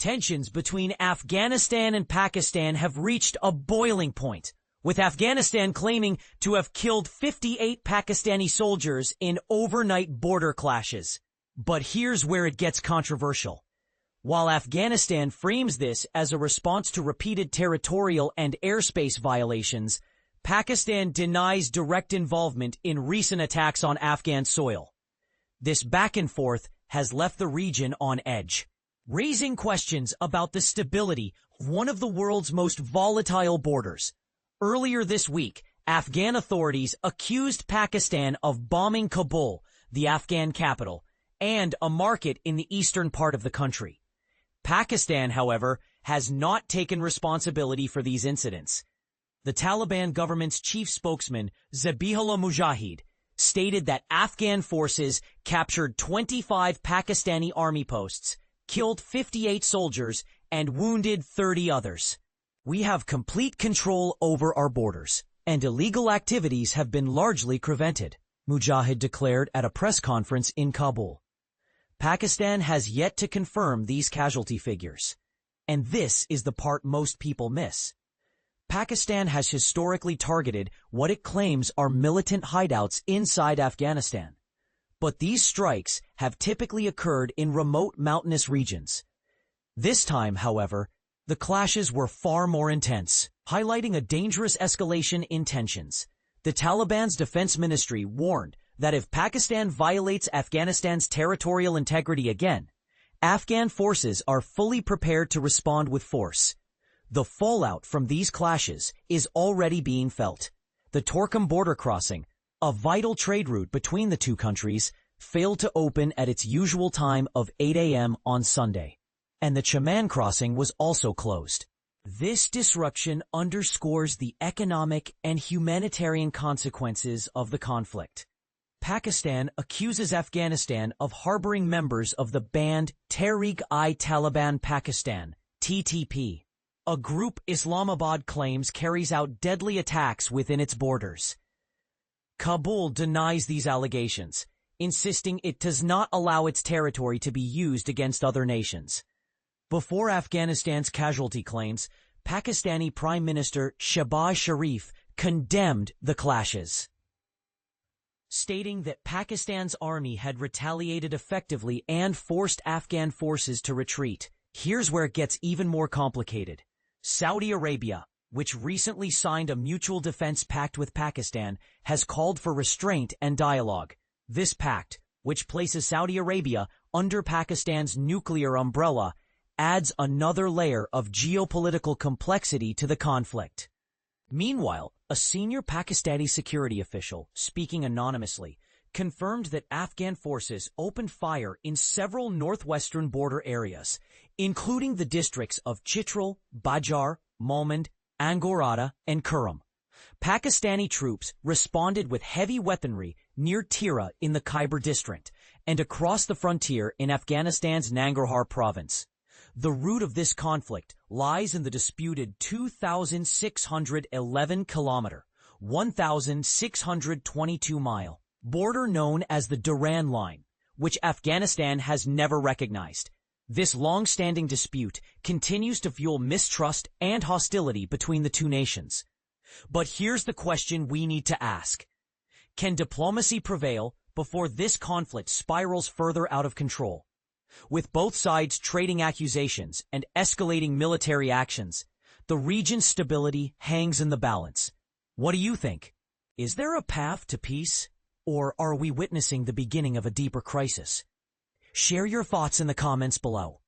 Tensions between Afghanistan and Pakistan have reached a boiling point, with Afghanistan claiming to have killed 58 Pakistani soldiers in overnight border clashes. But here's where it gets controversial. While Afghanistan frames this as a response to repeated territorial and airspace violations, Pakistan denies direct involvement in recent attacks on Afghan soil. This back and forth has left the region on edge, raising questions about the stability of one of the world's most volatile borders. Earlier this week, Afghan authorities accused Pakistan of bombing Kabul, the Afghan capital, and a market in the eastern part of the country. Pakistan, however, has not taken responsibility for these incidents. The Taliban government's chief spokesman, Zabihullah Mujahid, stated that Afghan forces captured 25 Pakistani army posts, killed 58 soldiers, and wounded 30 others. We have complete control over our borders, and illegal activities have been largely prevented, Mujahid declared at a press conference in Kabul. Pakistan has yet to confirm these casualty figures. And this is the part most people miss. Pakistan has historically targeted what it claims are militant hideouts inside Afghanistan. But these strikes have typically occurred in remote mountainous regions. This time, however, the clashes were far more intense, highlighting a dangerous escalation in tensions. The Taliban's defense ministry warned that if Pakistan violates Afghanistan's territorial integrity again, Afghan forces are fully prepared to respond with force. The fallout from these clashes is already being felt. The Torkham border crossing, a vital trade route between the two countries, failed to open at its usual time of 8 a.m. on Sunday, and the Chaman crossing was also closed. This disruption underscores the economic and humanitarian consequences of the conflict. Pakistan accuses Afghanistan of harboring members of the banned Tehreek-i-Taliban Pakistan, TTP, a group Islamabad claims carries out deadly attacks within its borders. Kabul denies these allegations, insisting it does not allow its territory to be used against other nations. Before Afghanistan's casualty claims, Pakistani Prime Minister Shehbaz Sharif condemned the clashes, stating that Pakistan's army had retaliated effectively and forced Afghan forces to retreat. Here's where it gets even more complicated. Saudi Arabia, which recently signed a mutual defense pact with Pakistan, has called for restraint and dialogue. This pact, which places Saudi Arabia under Pakistan's nuclear umbrella, adds another layer of geopolitical complexity to the conflict. Meanwhile, a senior Pakistani security official, speaking anonymously, confirmed that Afghan forces opened fire in several northwestern border areas, including the districts of Chitral, Bajar, Malmand, Angorada, and Kurram. Pakistani troops responded with heavy weaponry near Tira in the Khyber district and across the frontier in Afghanistan's Nangarhar province. The root of this conflict lies in the disputed 2,611-kilometer, 1,622-mile border known as the Durand Line, which Afghanistan has never recognized. This long-standing dispute continues to fuel mistrust and hostility between the two nations. But here's the question we need to ask. Can diplomacy prevail before this conflict spirals further out of control? With both sides trading accusations and escalating military actions, the region's stability hangs in the balance. What do you think? Is there a path to peace, or are we witnessing the beginning of a deeper crisis? Share your thoughts in the comments below.